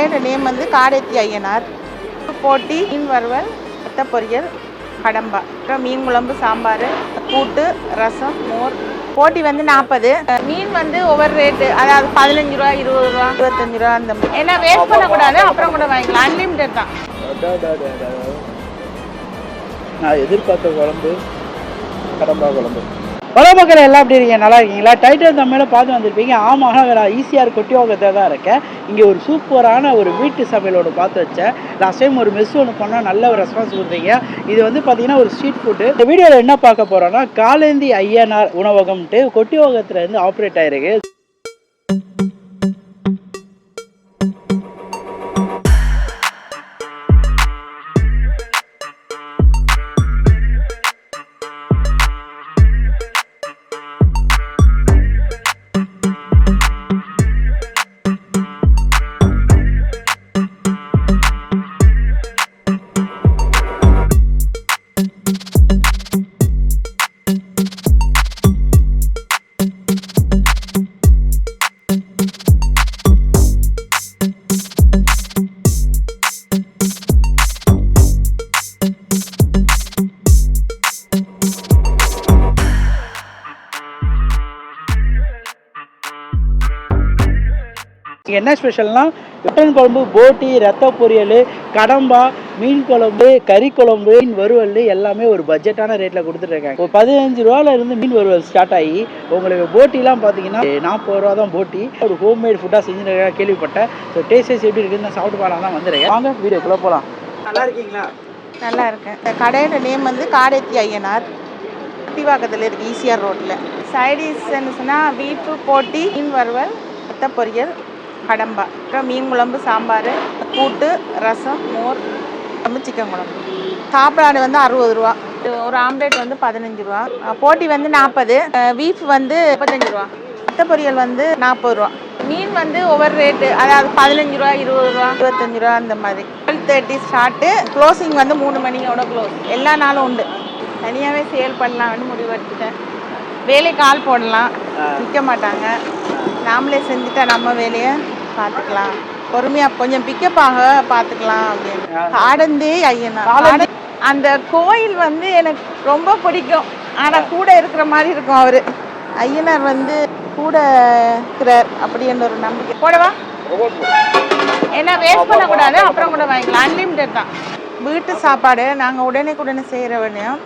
கடையோட நேம் வந்து காடேத்தி ஐயனார். போட்டி, மீன் வறுவல், ரத்த பொரியல், கடம்பா, அப்புறம் மீன் குழம்பு, சாம்பார், கூட்டு, ரசம், மோர். போட்டி வந்து 40. மீன் வந்து ஒவ்வொரு ரேட்டு, அதாவது 15 ரூபா, 20 ரூபா, 25 ரூபா அந்த மாதிரி. ஏன்னா வேஸ்ட் பண்ணக்கூடாது, அப்புறம் கூட வாங்கிக்கலாம். அன்லிமிட்டட் தான். நான் எதிர்பார்த்த குழம்பு கடம்பா குழம்பு. மக்கள் எல்லாம் எப்படி இருக்கீங்க? நல்லா இருக்கீங்களா? டைட்டில் தமிழில் பார்த்து வந்திருப்பீங்க. ஆமாம், நான் ஈஸியாக கொட்டியோகத்தில் தான் இருக்கேன். இங்கே ஒரு சூப்பரான ஒரு வீட்டு சமையலோடு பார்த்து வச்சேன். லாஸ்ட் டைம் ஒரு மெஸ் ஒன்று பண்ணால் நல்ல ஒரு ரெஸ்பான்ஸ் கொடுத்தீங்க. இது வந்து பார்த்தீங்கன்னா ஒரு ஸ்ட்ரீட் ஃபுட்டு. இந்த வீடியோவில் என்ன பார்க்க போகிறோன்னா, காலேந்தி ஐயனார் உணவகம்ட்டு கொட்டியோகத்துலேருந்து ஆப்ரேட் ஆகிருக்கு. என்ன ஸ்பெஷல்னா மட்டன் குழம்பு, போட்டி, ரத்த பொரியல், கடம்பா, மீன் குழம்பு, கறி குழம்பு, மீன் வறுவல் எல்லாமே ஒரு பட்ஜெட்டான ரேட்டில் கொடுத்துட்ருக்காங்க. ஒரு 15 ரூபால இருந்து மீன் வறுவல் ஸ்டார்ட் ஆகி உங்களுக்கு போட்டிலாம் பார்த்தீங்கன்னா 40 ரூபா தான் போட்டி. ஒரு ஹோம்மேட் ஃபுட்டாக செஞ்சுருக்கா கேள்விப்பட்டேன். ஸோ டேஸ்ட் எப்படி இருக்குன்னு நான் சாப்பிட்டு பாலாம் தான் வந்துருக்கேன். வாங்க வீடியோக்குள்ளே போகலாம். நல்லா இருக்கீங்களா? நல்லா இருக்கேன். கடையோட நேம் வந்து காடேத்தி ஐயனார். குட்டிவாக்கத்தில் இருக்குது, ஈசிஆர் ரோட்டில். சைடிஷ்ன்னு சொன்னால் பீஃபு, போட்டி, மீன் வறுவல், ரத்த பொரியல், கடம்பா, அப்புறம் மீன் குழம்பு, சாம்பார், கூட்டு, ரசம், மோர் குழம்பு, சிக்கன் குழம்பு. சாப்பாடு வந்து 60 ரூபா. ஒரு ஆம்லேட் வந்து 15 ரூபா. போட்டி வந்து 40. பீஃப் வந்து 35 ரூபா. ரத்த பொரியல் வந்து 40 ரூபா. மீன் வந்து ஒவ்வொரு ரேட்டு, அதாவது 15 ரூபா, 20 ரூபா, 25 ரூபா அந்த மாதிரி. 12:30 ஸ்டார்ட்டு. க்ளோசிங் வந்து 3 மணியோட க்ளோஸ். எல்லா நாளும் உண்டு. தனியாகவே சேல் பண்ணலாம்னு முடிவு எடுத்துட்டேன். வேலைக்கு ஆள் போடலாம், விற்க மாட்டாங்க. நாமளே செஞ்சுட்டா நம்ம வேலையை பார்த்துக்கலாம், பொறுமையாக கொஞ்சம் பிக்கப்பாக பார்த்துக்கலாம் அப்படின்னு. காடந்தி ஐயனார். அந்த கோயில் வந்து எனக்கு ரொம்ப பிடிக்கும். ஆனால் கூட இருக்கிற மாதிரி இருக்கும் அவர். ஐயனார் வந்து கூட இருக்கிறார் அப்படின்னு ஒரு நம்பிக்கை. போடவா? ஏன்னா வேஸ்ட் பண்ணக்கூடாது, அப்புறம் கூட வாங்கிக்கலாம். அன்லிமிட்டட் தான். வீட்டு சாப்பாடு நாங்கள் உடனே செய்கிற வேணும்.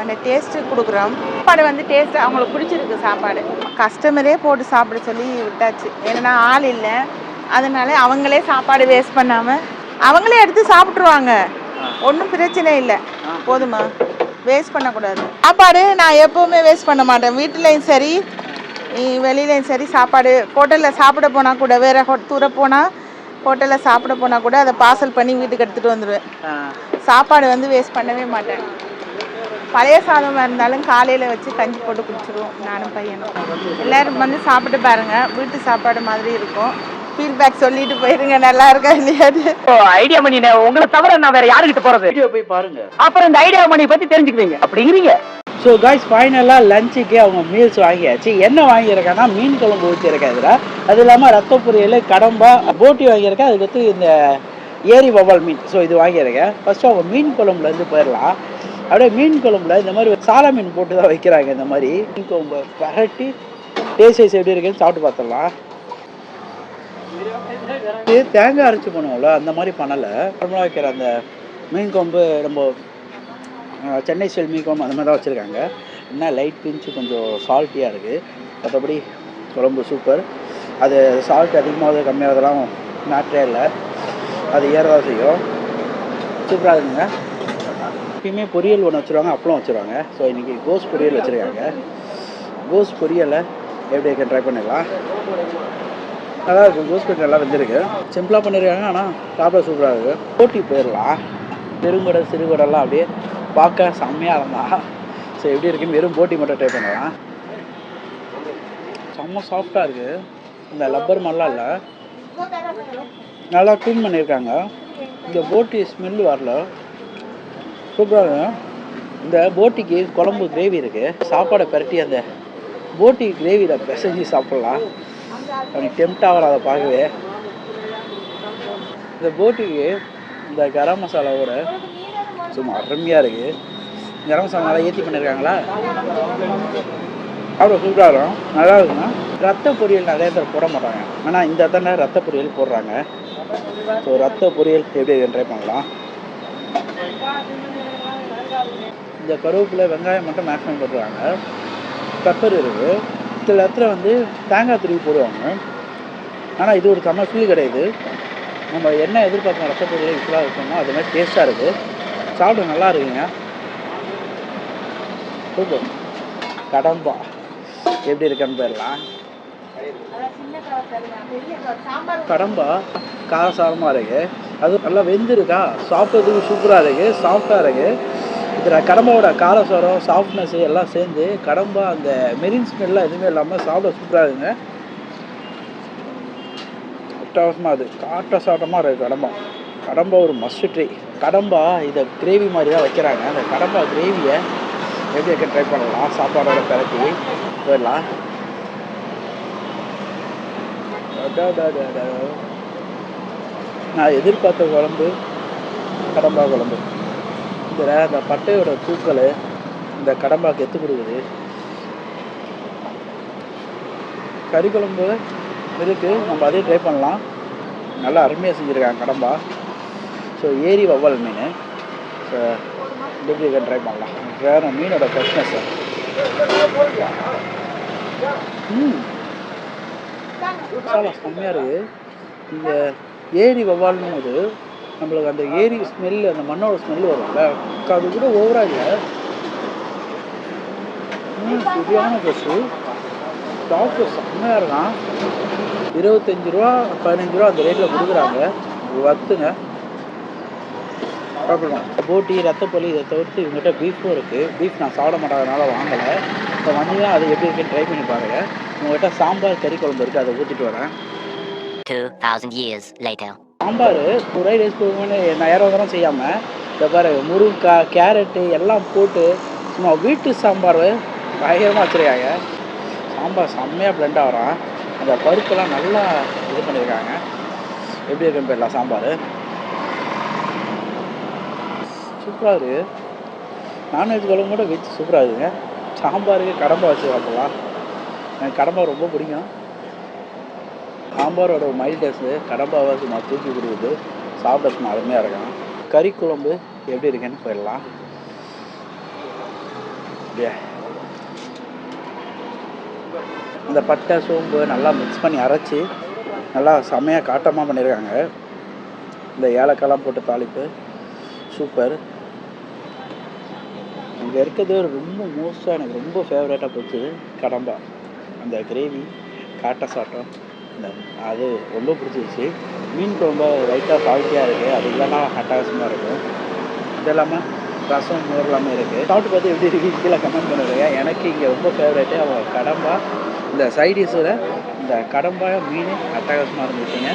அந்த டேஸ்ட்டு கொடுக்குறோம். சாப்பாடு வந்து டேஸ்ட்டு அவங்களுக்கு பிடிச்சிருக்கு. சாப்பாடு கஸ்டமரே போட்டு சாப்பிட சொல்லி விட்டாச்சு. ஏன்னா ஆள் இல்லை, அதனால அவங்களே சாப்பாடு வேஸ்ட் பண்ணாமல் அவங்களே எடுத்து சாப்பிட்ருவாங்க. ஒன்றும் பிரச்சனை இல்லை. போதுமா, வேஸ்ட் பண்ணக்கூடாது. சாப்பாடு நான் எப்போவுமே வேஸ்ட் பண்ண மாட்டேன். வீட்டிலையும் சரி, வெளியிலையும் சரி. சாப்பாடு ஹோட்டலில் சாப்பிட போனால் கூட, வேறு தூர போனால் ஹோட்டலில் சாப்பிட போனால் கூட அதை பார்சல் பண்ணி வீட்டுக்கு எடுத்துகிட்டு வந்துடுவேன். சாப்பாடு வந்து வேஸ்ட் பண்ணவே மாட்டேன். பழைய சாதமாக இருந்தாலும் காலையில் வச்சு கஞ்சி போட்டு குடிச்சிடுவோம் நானும் பையனும். எல்லோரும் வந்து சாப்பிட்டு பாருங்கள். வீட்டு சாப்பாடு மாதிரி இருக்கும். ஃபீட்பேக் சொல்லிட்டு போயிருங்க, நல்லா இருக்கா இல்லையாது. ஐடியா மணி உங்களை தவிர நான் வேற யாருக்கிட்ட போறது? வீடியோ போய் பாருங்க, அப்புறம் இந்த ஐடியா மணி பற்றி தெரிஞ்சுக்குவீங்க அப்படிங்கிறீங்க. ஸோ காய்ஸ், ஃபைனலாக லஞ்சுக்கு அவங்க மீல்ஸ் வாங்கியாச்சு. என்ன வாங்கியிருக்காங்கன்னா மீன் குழம்பு ஊற்றிருக்கேன் இதில். அது இல்லாமல் ரத்த பொரியல், கடம்பா, போட்டி வாங்கியிருக்கேன். அதுக்கடுத்து இந்த ஏரி வவ்வால் மீன். ஸோ இது வாங்கியிருக்கேன். ஃபஸ்ட்டு அவங்க மீன் குழம்புலேருந்து போயிடலாம். அப்படியே மீன் குழம்புல இந்த மாதிரி சால மீன் போட்டு தான் வைக்கிறாங்க. இந்த மாதிரி மீன் குழம்பு பரட்டி டேஸ்ட் வைஸ் எப்படி இருக்குன்னு சாப்பிட்டு பார்த்துடலாம். இது தேங்காய் அரைச்சி பண்ணுவோம்ல, அந்த மாதிரி பண்ணலை. நார்மலாக வைக்கிற அந்த மீன் குழம்பு நம்ம சென்னை ஸ்டைல் மீன் குழம்பு அந்த மாதிரி தான் வச்சுருக்காங்க. என்ன லைட் பிஞ்சு கொஞ்சம் சால்ட்டியாக இருக்குது. மற்றபடி குழம்பு சூப்பர். அது சால்ட் அதிகமாவது கம்மியாகதெல்லாம் மேட்ரே இல்லை, அது ஏறதான் செய்யும். சூப்பராக இருக்குங்க. எப்பயுமே பொரியல் ஒன்று வச்சுருவாங்க, அப்பளம் வச்சுருவாங்க. ஸோ இன்றைக்கி கோஸ் பொரியல் வச்சுருக்காங்க. கோஸ் பொரியலை எப்படி இருக்குன்னு ட்ரை பண்ணிடலாம். நல்லா இருக்குது. கோஸ் பொரியல் நல்லா வந்துருக்கு. சிம்பிளாக பண்ணியிருக்காங்க, ஆனால் சாப்பிட சூப்பராக இருக்குது. போட்டி போயிடலாம். பெருங்கடை சிறுகடெல்லாம் அப்படியே பார்க்க செம்மையாக இருந்தா. ஸோ எப்படி இருக்குன்னு வெறும் போட்டி மட்டும் ட்ரை பண்ணலாம். செம்ம சாஃப்டாக இருக்குது. இந்த லப்பர் மாதிரிலாம் இல்லை, நல்லா க்ளீன் பண்ணியிருக்காங்க. இந்த போட்டி ஸ்மெல்லு வரல, சூப்பராக இருக்கும். இந்த போட்டிக்கு குழம்பு கிரேவி இருக்குது. சாப்பாடை பரட்டி அந்த போட்டி கிரேவியில் பிசைஞ்சு சாப்பிட்லாம். எனக்கு டெம்ட் ஆகிற அதை பார்க்கவே. இந்த போட்டிக்கு இந்த கரம் மசாலாவோட சும்மா அருமையாக இருக்குது. கரம் மசாலா நல்லா ஏற்றி பண்ணியிருக்காங்களா, அவ்வளோ சூப்பராக இருக்கும், நல்லா இருக்குங்க. ரத்த பொரியல் நிறைய பேர் போட மாட்டாங்க, ஆனால் இந்த தானே ரத்த பொரியல் போடுறாங்க. ஸோ ரத்த பொரியல் எப்படி ட்ரை பண்ணலாம். இந்த கருவேப்பிலை வெங்காயம் மட்டும் மேக்ஸிமம் போட்டுருவாங்க. பெப்பர் இருக்குது. சில இடத்துல வந்து தேங்காய் துருவி போடுவாங்க. ஆனால் இது ஒரு செம்ம ஃபீல் கிடையாது. நம்ம என்ன எதிர்பார்க்கணும் ரத்த பொரியல் யூஸ்ஃபுல்லாக இருக்கணுமோ அது மாதிரி டேஸ்ட்டாக இருக்குது. சாப்பிட நல்லா இருக்குங்க. சூப்பர். கடம்பா எப்படி இருக்குன்னு போயிடலாம். கடம்பா காரசாரமாக இருக்குது, அது நல்லா வெந்திருக்கா, சாப்பிட்றதுக்கு சூப்பராக இருக்குது, சாஃப்டாக இருக்குது. இதில் கடம்பாவோட காரசாரம் சாஃப்ட்னஸ்ஸு எல்லாம் சேர்ந்து கடம்பா அந்த மெரின் ஸ்மெல்லாம் எதுவுமே இல்லாமல் சாப்பிட சூப்பராக இருக்குங்க. அட்டகாசமாக அது காட்டசாட்டமாக இருக்குது கடம்பா. கடம்பா ஒரு மஸ்ட் ட்ரை. கடம்பா இதை கிரேவி மாதிரி தான் வைக்கிறாங்க. அந்த கடம்பா கிரேவியை எப்படி வைக்க ட்ரை பண்ணலாம். சாப்பாடோட பரட்டி போயிடலாம். நான் எதிர்பார்த்த குழம்பு கடம்பா குழம்பு. இதில் அந்த பட்டையோட தூக்கல் இந்த கடம்பாக்கு எத்து கொடுக்குது. கறி குழம்பு இருக்குது, நம்ம அதையும் ட்ரை பண்ணலாம். நல்லா அருமையாக செஞ்சுருக்காங்க கடம்பா. ஸோ ஏரி வவ்வால் மீன். ஸோ எப்படி ட்ரை பண்ணலாம். வேறு மீனோட ஃப்ரெஷ்னஸ் செம்மையாக இருக்குது. இந்த ஏரி வவ்வால்னும் போது நம்மளுக்கு அந்த ஏரி ஸ்மெல்லு, அந்த மண்ணோட ஸ்மெல்லு வரும்ல, அது கூட ஓவராக இல்லை. சுவையான ஃப்ரெஷ்ஷு. ஸ்டாக்கு செம்மையாக இருக்கான். 25 ரூபா 15 ரூபா அந்த ரேட்டில் கொடுக்குறாங்க. வத்துங்க சாப்பிடலாம். போட்டி ரத்தப்பொலி இதை தவிர்த்து இவங்ககிட்ட பீஃபும் இருக்குது. பீஃப் நான் சாப்பிட மாட்டாதனால வாங்கலை. இப்போ வந்தீங்கன்னா அது எப்படி இருக்குன்னு ட்ரை பண்ணி பாருங்கள். உங்கள்கிட்ட சாம்பார் கறி குழம்பு இருக்குது, அதை ஊற்றிட்டு வரேன். 2000 years later. சாம்பார் ஒரே ரைஸ் கொடுங்கன்னு நான் யாரும் செய்யாமல் இந்த பாரு முருங்கைக்காய் கேரட்டு எல்லாம் போட்டு சும்மா வீட்டு சாம்பார் பயங்கரமாக வச்சுருக்காங்க. சாம்பார் செம்மையாக பிளெண்ட் ஆகிறான். அந்த பருப்பெல்லாம் நல்லா இது பண்ணியிருக்காங்க. எப்படி இருக்குன்னு போயிடலாம். சாம்பார் சூப்பராக இருக்குது. நான்வெஜ் குழம்பு கூட வெஜ் சூப்பராக இருக்குங்க. சாம்பாருக்கு கடம்பா வச்சு சாப்பிட்லாம். எனக்கு கடம்பா ரொம்ப பிடிக்கும். சாம்பாரோட மைல்டஸ்ஸு கடம்பாவை சும்மா தூக்கி கொடுக்குது. சாப்பிட சும்மா அருமையாக இருக்கும். கறி குழம்பு எப்படி இருக்குன்னு போயிடலாம். அந்த பட்டை சோம்பு நல்லா மிக்ஸ் பண்ணி அரைச்சி நல்லா செம்மையாக காட்டமாக பண்ணியிருக்காங்க. இந்த ஏலக்காய்லாம் போட்டு தாளிப்பு சூப்பர். இங்கே இருக்கிறது ரொம்ப மோஸ்ட்டாக எனக்கு ரொம்ப ஃபேவரட்டாக போச்சு கடம்பா. அந்த கிரேவி காட்டை சாட்டம் அது ரொம்ப பிடிச்சிருச்சு. மீன் குழம்பு லைட்டாக சால்ட்டியாக இருக்குது, அது இல்லைன்னா அட்டகாசமாக இருக்கும். இது இல்லாமல் ரசம் மோர் எல்லாமே இருக்குது. சாப்பிட்டு பார்த்து எப்படி இருக்குது கீழே கமெண்ட் பண்ணுறீங்க. எனக்கு இங்கே ரொம்ப ஃபேவரேட்டு அவங்க கடம்பா. இந்த சைடிஷில் இந்த கடம்பா மீன் அட்டகாசமாக இருந்துச்சுங்க.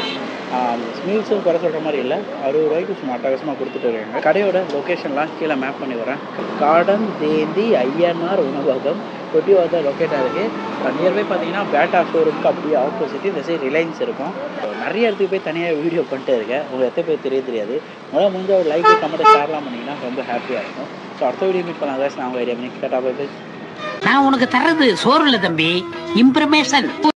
மீல்ஸும் குறை சொல்கிற மாதிரி இல்லை, 60 ரூபாய்க்கு சும்மா அட்டகாசமாக கொடுத்துட்டு இருக்காங்க. கடையோட லொக்கேஷன்லாம் கீழே மேப் பண்ணி வரேன். காடன் தேந்தி ஐயனார் உணவகம் கொட்டிவாத லொக்கேட்டாக இருக்குது. நியர்பை பார்த்தீங்கன்னா பேட்டா ஷோரூமுக்கு அப்படியே ஆப்போசிட் இந்த சைடு ரிலையன்ஸ் இருக்கும். நிறைய இடத்துக்கு போய் தனியாக வீடியோ பண்ணிட்டு இருக்கேன். உங்களுக்கு எத்தனை பேர் தெரியாது. முதல்ல முடிஞ்ச ஒரு லைக் கமெண்ட் ஷேர்லாம் பண்ணிங்கன்னா ரொம்ப ஹாப்பியாக இருக்கும். ஸோ அடுத்த வீடியோ மீட் பண்ணலாம். நான் உங்கள் ஐடியா பண்ணி கேட்டால் போய் நான் உனக்கு தர்றது சோறு இல்லை தம்பி, இம்ப்ரமேஷன்.